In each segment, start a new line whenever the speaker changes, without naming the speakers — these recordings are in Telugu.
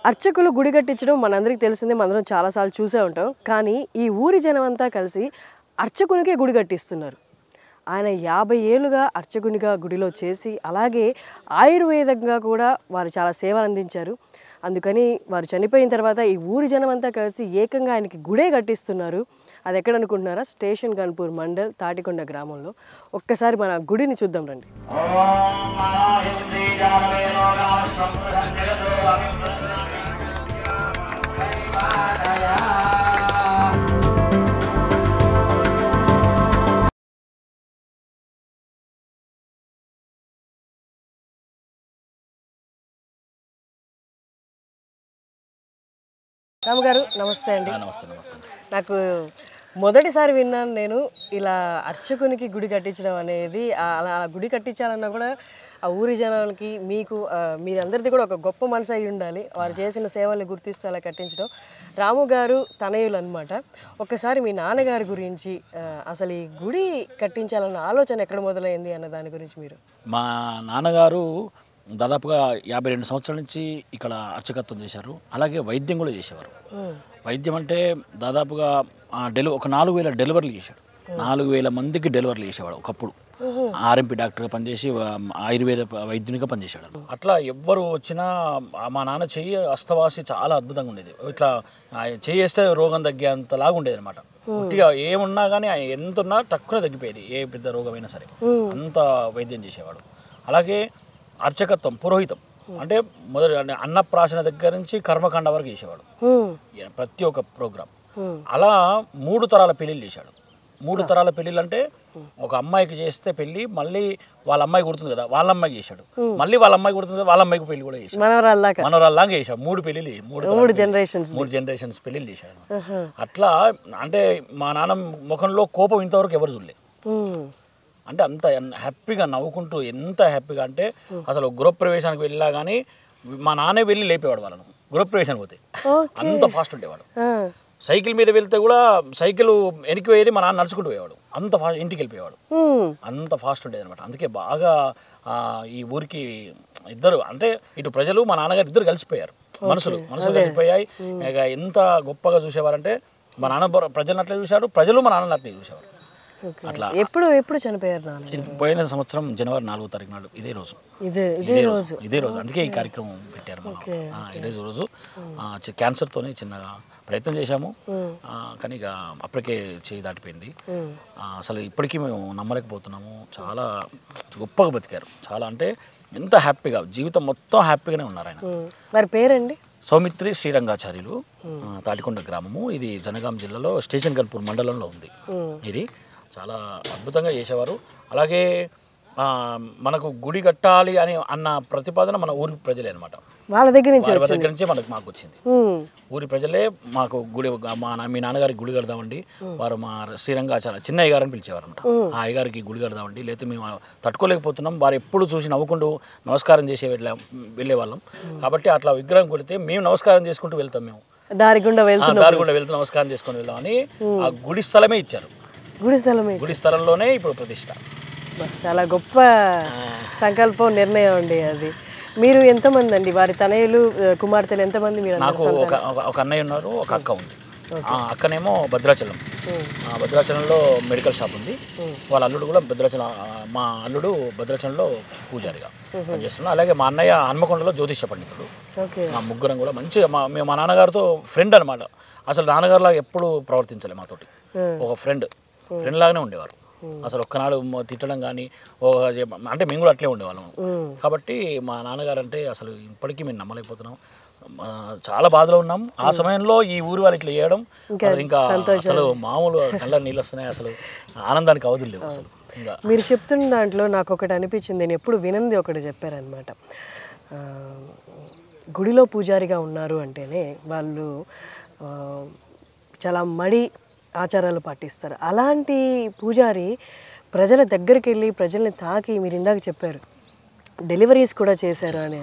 అర్చకులు గుడి కట్టించడం మనందరికీ తెలిసిందే, మనందరం చాలాసార్లు చూసే ఉంటాం. కానీ ఈ ఊరి జనం అంతా కలిసి అర్చకునికే గుడి కట్టిస్తున్నారు. ఆయన 50 ఏళ్ళుగా అర్చకునిగా గుడిలో చేసి, అలాగే ఆయుర్వేదంగా కూడా వారు చాలా సేవలు అందించారు. అందుకని వారు చనిపోయిన తర్వాత ఈ ఊరి జనం అంతా కలిసి ఏకంగా ఆయనకి గుడే కట్టిస్తున్నారు. అది ఎక్కడ అనుకుంటున్నారా? స్టేషన్ గన్పూర్ మండల్ తాటికొండ గ్రామంలో. ఒక్కసారి మన గుడిని చూద్దాం రండి. రామగారు నమస్తే అండి.
నమస్తే.
నాకు మొదటిసారి విన్నాను నేను ఇలా అర్చకునికి గుడి కట్టించడం అనేది. అలా గుడి కట్టించాలన్నా కూడా ఆ ఊరి జనాలకి మీకు మీరందరిది కూడా ఒక గొప్ప మనసు అయి ఉండాలి. వారు చేసిన సేవల్ని గుర్తిస్తూ అలా కట్టించడం. రాము గారు తనయులు అనమాట. ఒక్కసారి మీ నాన్నగారి గురించి, అసలు ఈ గుడి కట్టించాలన్న ఆలోచన ఎక్కడ మొదలైంది అన్న దాని గురించి మీరు.
మా నాన్నగారు దాదాపుగా 52 సంవత్సరాల నుంచి ఇక్కడ అర్చకత్వం చేశారు. అలాగే వైద్యం కూడా చేసేవారు. వైద్యం అంటే దాదాపుగా ఒక 4000 డెలివరీలు చేశాడు. 4000 మందికి డెలివరీలు చేసేవాడు ఒకప్పుడు. ఆర్ఎంపీ డాక్టర్గా పనిచేసి ఆయుర్వేద వైద్యునిగా పనిచేశాడు. అట్లా ఎవ్వరు వచ్చినా మా నాన్న చెయ్యి అస్తవాసి చాలా అద్భుతంగా ఉండేది. ఇట్లా చేస్తే రోగం తగ్గేంతలాగా ఉండేది అనమాట. పూర్తిగా ఏమున్నా కానీ ఎంత ఉన్నా తక్కువ తగ్గిపోయేది. ఏ పెద్ద రోగమైనా సరే అంత వైద్యం చేసేవాడు. అలాగే అర్చకత్వం, పురోహితం అంటే మొదటి అన్నప్రాశన దగ్గర నుంచి కర్మకాండ వరకు చేసేవాడు ప్రతి ఒక్క ప్రోగ్రాం. అలా 3 తరాల పెళ్ళిళ్ళు చేశాడు. 3 తరాల పెళ్ళిళ్ళు అంటే ఒక అమ్మాయికి చేస్తే పెళ్ళి, మళ్ళీ వాళ్ళ అమ్మాయి కుడుతుంది కదా, వాళ్ళ అమ్మాయికి చేశాడు. మళ్ళీ వాళ్ళ అమ్మాయి కుడుతుంది కదా, వాళ్ళ అమ్మాయికి పెళ్లి కూడా చేశాడు. మనవరాల్లాగా చేశాడు. 3 పెళ్ళిళ్ళు, 3 జనరేషన్స్ పెళ్ళిళ్ళు చేశాడు. అట్లా అంటే మా నాన్న ముఖంలో కోపం ఇంతవరకు ఎవరు చూడలే. అంటే అంత హ్యాపీగా నవ్వుకుంటూ, ఎంత హ్యాపీగా అంటే అసలు గృహప్రవేశానికి వెళ్ళా కానీ మా నాన్నే వెళ్ళి లేపేవాడు వాళ్ళను. గృహప్రవేశానికి పోతే అంత ఫాస్ట్ ఉండేవాడు. సైకిల్ మీద వెళ్తే కూడా సైకిల్ వెనక్కి పోయేది, మా నాన్న నడుచుకుంటూ పోయేవాడు. అంత ఫాస్ట్ ఇంటికి వెళ్ళిపోయేవాడు. అంత ఫాస్ట్ ఉండేది అనమాట. అందుకే బాగా ఈ ఊరికి ఇద్దరు అంటే ఇటు ప్రజలు మా నాన్నగారు ఇద్దరు కలిసిపోయారు. మనసులు కలిసిపోయాయి. ఇక ఎంత గొప్పగా చూసేవారంటే మా నాన్న ప్రజలను అట్లే చూశాడు, ప్రజలు మా నాన్నని అట్లే చూసేవారు. అట్లా
ఎప్పుడు చనిపోయారు నాన్న?
పోయిన సంవత్సరం జనవరి 4వ తారీఖు నాడు ఇదే రోజు అందుకే ఈ కార్యక్రమం పెట్టారు. ఇదే రోజు క్యాన్సర్తోనే చిన్నగా ప్రయత్నం చేశాము, కానీ ఇక అప్పటికే చేయి దాటిపోయింది. అసలు ఇప్పటికీ మేము నమ్మలేకపోతున్నాము. చాలా గొప్పగా బతికారు. చాలా అంటే ఎంత హ్యాపీగా, జీవితం మొత్తం హ్యాపీగానే ఉన్నారు ఆయన.
వారి పేరండి?
సౌమిత్రి శ్రీరంగాచార్యులు, తాటికొండ గ్రామము. ఇది జనగాం జిల్లాలో స్టేషన్ గన్పూర్ మండలంలో ఉంది. ఇది చాలా అద్భుతంగా చేసేవారు. అలాగే మనకు గుడి కట్టాలి అని అన్న ప్రతిపాదన మన ఊరి ప్రజలే అనమాట.
వాళ్ళ దగ్గర నుంచి
మాకు వచ్చింది. ఊరి ప్రజలే మాకు గుడి, మీ నాన్నగారికి గుడి కడదామండి. వారు మా శ్రీరంగాచార్య చిన్న అయ్యగారని పిలిచేవారు అనమాట. ఆ అయ్యగారికి గుడి కడదామండి, లేకపోతే మేము తట్టుకోలేకపోతున్నాం. వారు ఎప్పుడు చూసి నవ్వుకుంటూ నమస్కారం చేసే వెళ్ళేవాళ్ళం. కాబట్టి అట్లా విగ్రహం కొడితే మేము నమస్కారం చేసుకుంటూ వెళ్తాం. మేము దారి గుండా వెళ్తూ నమస్కారం చేసుకుని వెళ్దామని ఆ గుడి స్థలమే ఇచ్చారు. గుడి స్థలంలోనే ఇప్పుడు ప్రతిష్ట.
చాలా గొప్ప సంకల్పం, నిర్ణయం అండి అది. మీరు ఎంతమంది అండి? వారి తనయులు, కుమార్తెలు ఎంతమంది? మీరు?
నాకు ఒక అన్నయ్య ఉన్నారు, ఒక అక్క ఉంది. అక్కనేమో భద్రాచలంలో మెడికల్ షాప్ ఉంది. వాళ్ళ అల్లుడు కూడా మా అల్లుడు భద్రాచలంలో పూజారిగా పనిచేస్తున్నాడు. అలాగే మా అన్నయ్య హన్మకొండలో జ్యోతిష్య పండితుడు. మా ముగ్గురం కూడా మంచిగా మేము మా నాన్నగారితో ఫ్రెండ్ అనమాట. అసలు నాన్నగారులాగా ఎప్పుడు ప్రవర్తించలే మాతోటి. ఒక ఫ్రెండ్ లాగానే ఉండేవారు. అసలు ఒక్కనాడు తిట్టడం కానీ అంటే మేము కూడా అట్లే ఉండేవాళ్ళం. కాబట్టి మా నాన్నగారు అంటే అసలు ఇప్పటికీ మేము నమ్మలేకపోతున్నాం. చాలా బాధలో ఉన్నాం. ఆ సమయంలో ఈ ఊరు వాళ్ళు ఇట్లా చేయడం ఇంకా అసలు మామూలు కళ్ళ నీళ్ళు వస్తున్నాయి. అసలు ఆనందానికి అవధులు లేవు. అసలు
మీరు చెప్తున్న దాంట్లో నాకు ఒకటి అనిపించింది. నేను ఎప్పుడు వినంది ఒకటి చెప్పారనమాట. గుడిలో పూజారిగా ఉన్నారు అంటేనే వాళ్ళు చాలా మడి ఆచారాలు పాటిస్తారు. అలాంటి పూజారి ప్రజల దగ్గరికి వెళ్ళి ప్రజల్ని తాకి, మీరు ఇందాక చెప్పారు డెలివరీస్ కూడా చేశారు అని.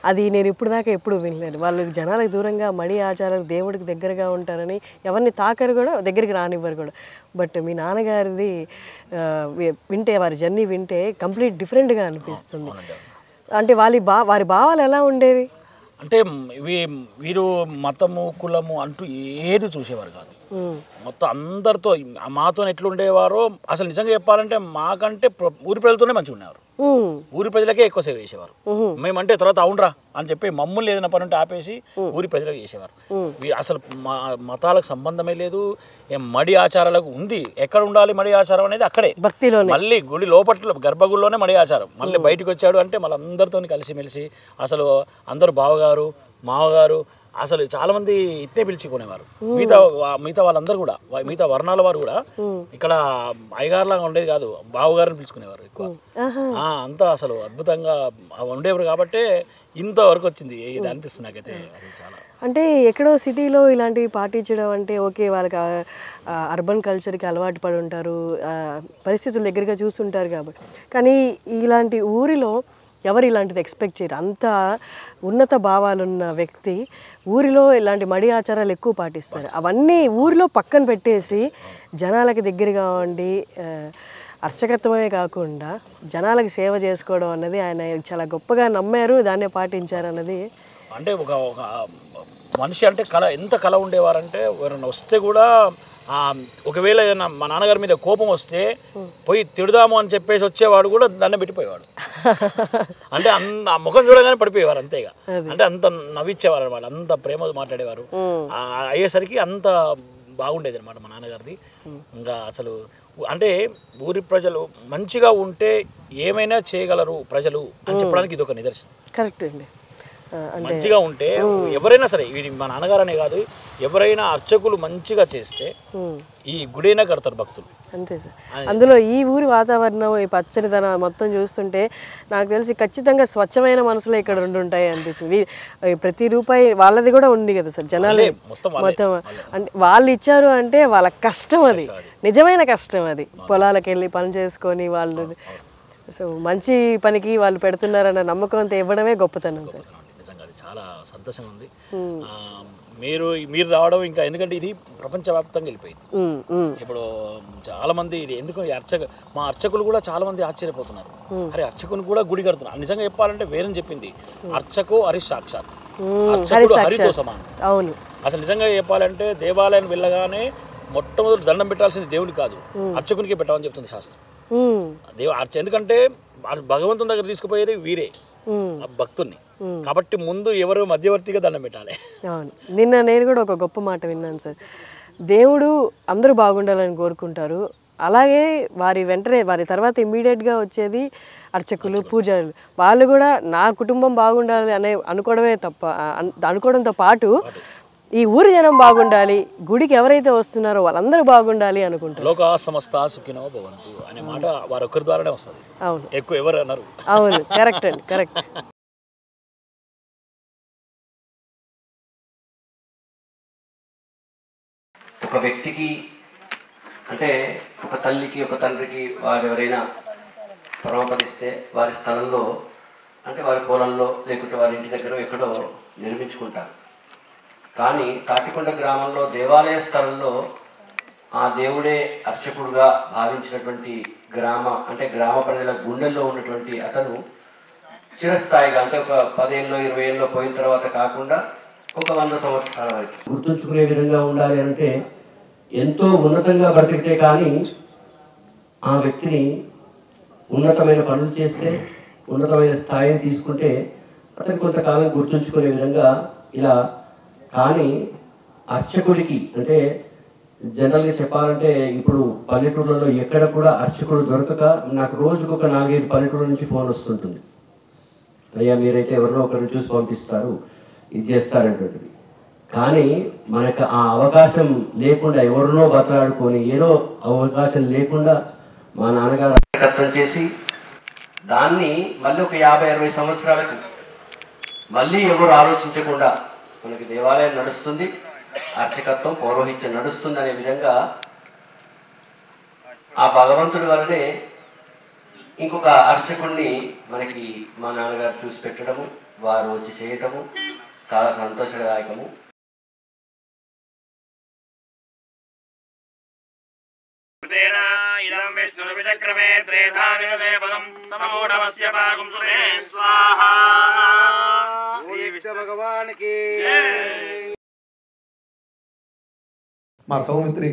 అది నేను ఇప్పుడు దాకా ఎప్పుడు వినలేదు. వాళ్ళు జనాలకు దూరంగా మడి ఆచారాలు, దేవుడికి దగ్గరగా ఉంటారని ఎవరిని తాకరు కూడా, దగ్గరికి రానివ్వరు కూడా. బట్ మీ నాన్నగారిది వింటే, వారి జర్నీ వింటే కంప్లీట్ డిఫరెంట్గా అనిపిస్తుంది. అంటే వారి భావాలు ఎలా ఉండేవి?
అంటే వీరు మతము కులము అంటూ ఏది చూసేవారు కాదు. మొత్తం అందరితో మాతో ఎట్లుండేవారో అసలు నిజంగా చెప్పాలంటే మాకంటే ఊరి ప్రజలతోనే మంచిగా ఉండేవారు. ఊరి ప్రజలకే ఎక్కువ సేవ చేసేవారు. మేమంటే తర్వాత అవునరా అని చెప్పి మమ్మల్ని ఏదైనా పని ఉంటే ఆపేసి ఊరి ప్రజలకు చేసేవారు. అసలు మతాలకు సంబంధమే లేదు. మడి ఆచారాలకు ఉంది. ఎక్కడ ఉండాలి మడి ఆచారం అనేది అక్కడే భక్తిలో, మళ్ళీ గుడి లోపల గర్భగుడిలోనే మడి ఆచారం. మళ్ళీ బయటకు వచ్చాడు అంటే మళ్ళీ అందరితో కలిసిమెలిసి అసలు అందరూ బావగారు మావగారు అసలు చాలా మంది ఇట్నే పిలుచుకునేవారు. మిగతా వాళ్ళందరూ కూడా మిగతా వర్ణాల వారు కూడా ఇక్కడ అయ్యగారులాగా ఉండేది కాదు, బావగారిని పిలుచుకునేవారు ఎక్కువ. అంతా అసలు అద్భుతంగా ఉండేవారు కాబట్టి ఇంతవరకు వచ్చింది ఇది అనిపిస్తుంది నాకైతే. అది చాలా
అంటే ఎక్కడో సిటీలో ఇలాంటివి పాటించడం అంటే ఓకే, వాళ్ళకి అర్బన్ కల్చర్కి అలవాటు పడి ఉంటారు, పరిస్థితులు దగ్గరగా చూస్తుంటారు కాబట్టి. కానీ ఇలాంటి ఊరిలో ఎవరు ఇలాంటిది ఎక్స్పెక్ట్ చేయరు. అంత ఉన్నత భావాలున్న వ్యక్తి ఊరిలో ఇలాంటి మడి ఆచారాలు ఎక్కువ పాటిస్తారు. అవన్నీ ఊరిలో పక్కన పెట్టేసి జనాలకి దగ్గరగా ఉండి అర్చకత్వమే కాకుండా జనాలకు సేవ చేసుకోవడం అన్నది ఆయన చాలా గొప్పగా నమ్మారు, దాన్నే పాటించారు అన్నది.
అంటే ఒక మనిషి అంటే ఎంత కళ ఉండేవారంటే ఎవరైనా వస్తే కూడా ఒకవేళ ఏదైనా మా నాన్నగారి మీద కోపం వస్తే పోయి తిడదాము అని చెప్పేసి వచ్చేవాడు కూడా దండం పెట్టిపోయేవాడు. అంటే అంత ముఖం చూడగానే పడిపోయేవారు అంతేగా. అంటే అంత నవ్విచ్చేవారు అనమాట, అంత ప్రేమ మాట్లాడేవారు. అయ్యేసరికి అంత బాగుండేది అనమాట మా నాన్నగారిది. ఇంకా అసలు అంటే ఊరి ప్రజలు మంచిగా ఉంటే ఏమైనా చేయగలరు ప్రజలు అని చెప్పడానికి ఇది ఒక నిదర్శనం.
కరెక్ట్ అండి.
మంచిగా ఉంటే ఎవరైనా సరే, ఇది మా నాన్నగారనే కాదు, ఎవరైనా అర్చకులు మంచిగా చేస్తే ఈ గుడైనా కడతారు భక్తులు.
అంతే సార్. అందులో ఈ ఊరి వాతావరణం, ఈ పచ్చనిదనం మొత్తం చూస్తుంటే నాకు తెలిసి ఖచ్చితంగా స్వచ్ఛమైన మనసులో ఇక్కడ ఉండుంటాయి అనిపిస్తుంది. ప్రతి రూపాయి వాళ్ళది కూడా ఉంది కదా సార్. జనాలు మొత్తం అంటే వాళ్ళు ఇచ్చారు అంటే వాళ్ళ కష్టం, అది నిజమైన కష్టం. అది పొలాలకు వెళ్ళి పని చేసుకొని వాళ్ళు సో మంచి పనికి వాళ్ళు పెడుతున్నారన్న నమ్మకంతో ఇవ్వడమే గొప్పతనం సార్.
చాలా సంతోషంగా ఉంది మీరు రావడం. ఇంకా ఎందుకంటే ఇది ప్రపంచవ్యాప్తంగా వెళ్ళిపోయింది ఇప్పుడు. చాలా మంది ఇది ఎందుకు మా అర్చకులు కూడా చాలా మంది ఆశ్చర్యపోతున్నారు. అరే అర్చకుని కూడా గుడి కడుతున్నారు. నిజంగా చెప్పాలంటే వేరే చెప్పింది అర్చకు హరి సాక్షాత్, హరితో సమానం. అవును. అసలు నిజంగా చెప్పాలంటే దేవాలయాన్ని వెళ్ళగానే మొట్టమొదటి దండం పెట్టాల్సింది దేవుని కాదు, అర్చకునికే పెట్టామని చెప్తుంది శాస్త్రం. ఎందుకంటే భగవంతుని దగ్గర తీసుకుపోయేది వీరే భక్తుల్ని కాబట్టి ముందు ఎవరు మధ్యవర్తిగా దండం పెట్టాలి.
అవును. నిన్న నేను కూడా ఒక గొప్ప మాట విన్నాను సార్. దేవుడు అందరూ బాగుండాలని కోరుకుంటారు, అలాగే వెంటనే వారి తర్వాత ఇమ్మీడియట్గా వచ్చేది అర్చకులు పూజారులు. వాళ్ళు కూడా నా కుటుంబం బాగుండాలి అనుకోవడంతో పాటు ఈ ఊరి జనం బాగుండాలి, గుడికి ఎవరైతే వస్తున్నారో వాళ్ళందరూ బాగుండాలి అనుకుంటారు.
లోకా సమస్తా సుఖినో భవంతు అనే మాట వారి ఒక్కరి ద్వారానే వస్తుంది. అవును, ఎక్కువ ఎవరు అన్నారు.
అవును, కరెక్ట్ అండి, కరెక్ట్.
ఒక వ్యక్తికి అంటే ఒక తల్లికి ఒక తండ్రికి వారు ఎవరైనా పరమపదిస్తే వారి స్థలంలో అంటే వారి పొలంలో లేకుంటే వారి ఇంటి దగ్గర ఎక్కడో నిర్మించుకుంటారు. కానీ తాటికొండ గ్రామంలో దేవాలయ స్థలంలో ఆ దేవుడే అర్చకుడుగా భావించినటువంటి గ్రామ ప్రజల గుండెల్లో ఉన్నటువంటి అతను చిరస్థాయిగా అంటే ఒక 10 ఏళ్ళలో 20 ఏళ్ళలో పోయిన తర్వాత కాకుండా ఒక 100 సంవత్సరాల వరకు గుర్తుంచుకునే విధంగా ఉండాలి అంటే ఎంతో ఉన్నతంగా బ్రతికితే కానీ ఆ వ్యక్తిని ఉన్నతమైన పనులు చేస్తే ఉన్నతమైన స్థాయిని తీసుకుంటే అతను కొంతకాలం గుర్తుంచుకునే విధంగా ఇలా. కానీ అర్చకుడికి అంటే జనరల్గా చెప్పాలంటే ఇప్పుడు పల్లెటూళ్ళలో ఎక్కడ కూడా అర్చకుడు దొరకక నాకు రోజుకు ఒక 4-5 పల్లెటూళ్ళ నుంచి ఫోన్ వస్తుంటుంది. అయ్యా మీరైతే ఎవరినో ఒకరిని చూసి పంపిస్తారు, ఇది చేస్తారంటుంటుంది. కానీ మనకు ఆ అవకాశం లేకుండా ఎవరినో బతలాడుకొని ఏదో అవకాశం లేకుండా మా నాన్నగారు అర్చకత్వం చేసి దాన్ని మళ్ళీ ఒక 50-60 సంవత్సరాలకు మళ్ళీ ఎవరు ఆలోచించకుండా మనకి దేవాలయం నడుస్తుంది, అర్చకత్వం పౌరోహిత్యం నడుస్తుంది అనే విధంగా ఆ భగవంతుడి వల్లనే ఇంకొక అర్చకుడిని మనకి మా నాన్నగారు చూసి పెట్టడము, వారు వచ్చి చేయటము చాలా సంతోషదాయకము.
విష్ణు భగవానికి
మా సౌమిత్రి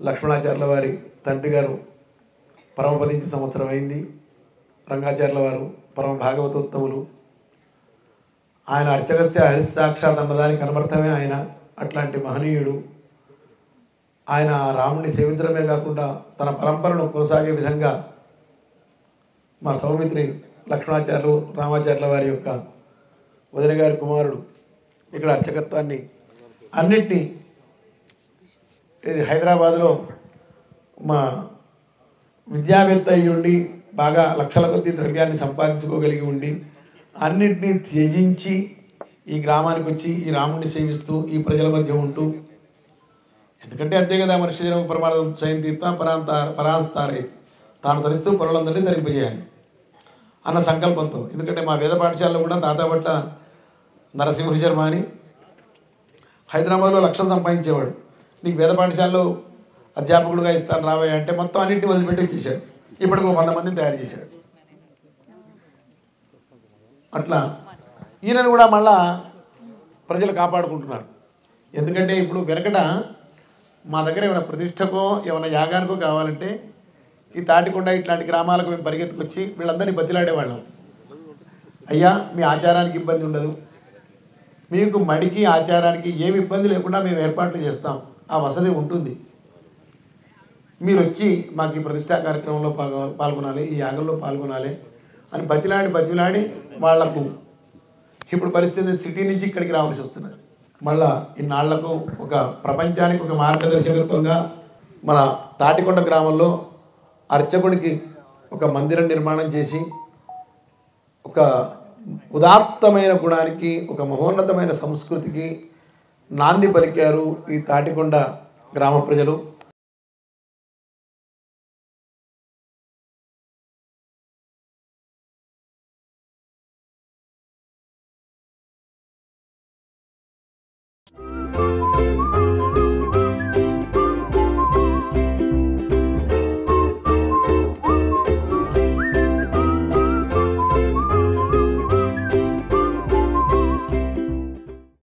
లక్ష్మణాచార్యుల వారి తండ్రి గారు పరమపదించి సంవత్సరం అయింది. రంగాచార్యుల వారు పరమ భాగవతోత్తములు. ఆయన అర్చకస్య హరిసాక్షాత్ అన్నదానికి అనర్థమే ఆయన. అట్లాంటి మహనీయుడు. ఆయన రాముడిని సేవించడమే కాకుండా తన పరంపరను కొనసాగే విధంగా మా సౌమిత్రి లక్ష్మణాచార్యులు రామాచార్యుల వారి యొక్క వదిన గారి కుమారుడు ఇక్కడ అర్చకత్వాన్ని అన్నిటినీ ఇది హైదరాబాద్లో మా విద్యావేత్త అయ్యి ఉండి బాగా లక్షల కొద్ది ద్రవ్యాన్ని సంపాదించుకోగలిగి ఉండి అన్నిటినీ త్యజించి ఈ గ్రామానికి వచ్చి ఈ రాముడిని సేవిస్తూ ఈ ప్రజల మధ్య ఉంటూ, ఎందుకంటే అంతే కదా మనిషి జనం పరమార్థం స్వయం తీర్థ పరాస్తారే తాను ధరిస్తూ పరులందరినీ ధరింపజేయాలి అన్న సంకల్పంతో. ఎందుకంటే మా వేద పాఠశాలలో కూడా తాతాపట్ల నరసింహ శర్మ అని హైదరాబాద్లో లక్షలు సంపాదించేవాడు. నీకు వేద పాఠశాలలో అధ్యాపకుడుగా ఇస్తాను రావయ్య అంటే మొత్తం అన్నింటినీ వదిలిపెట్టి వచ్చేసాడు. ఇప్పటికి 100 మందిని తయారు చేశాడు. అట్లా ఈయనను కూడా మళ్ళా ప్రజలు కాపాడుకుంటున్నారు. ఎందుకంటే ఇప్పుడు వెనకట మా దగ్గర ఏమైనా ప్రతిష్టకో ఏమైనా యాగానికో కావాలంటే ఈ తాటికొండ ఇట్లాంటి గ్రామాలకు మేము పరిగెత్తుకొచ్చి వీళ్ళందరినీ బతిలాడేవాళ్ళం. అయ్యా మీ ఆచారానికి ఇబ్బంది ఉండదు, మీకు మడికి ఆచారానికి ఏమి ఇబ్బంది లేకుండా మేము ఏర్పాట్లు చేస్తాం, ఆ వసతి ఉంటుంది, మీరు వచ్చి మాకు ఈ ప్రతిష్టా కార్యక్రమంలో పాల్గొనాలి, ఈ యాగంలో పాల్గొనాలి అని బతిలాడి వాళ్లకు ఇప్పుడు పరిస్థితి సిటీ నుంచి ఇక్కడికి రావాల్సి వస్తున్నది. మళ్ళా ఇన్నాళ్లకు ఒక ప్రపంచానికి ఒక మార్గదర్శకత్వంగా మన తాటికొండ గ్రామంలో అర్చకుడికి ఒక మందిరం నిర్మాణం చేసి ఒక ఉదాత్తమైన గుణానికి ఒక మహోన్నతమైన సంస్కృతికి నాంది పలికారు ఈ తాటికొండ గ్రామ ప్రజలు.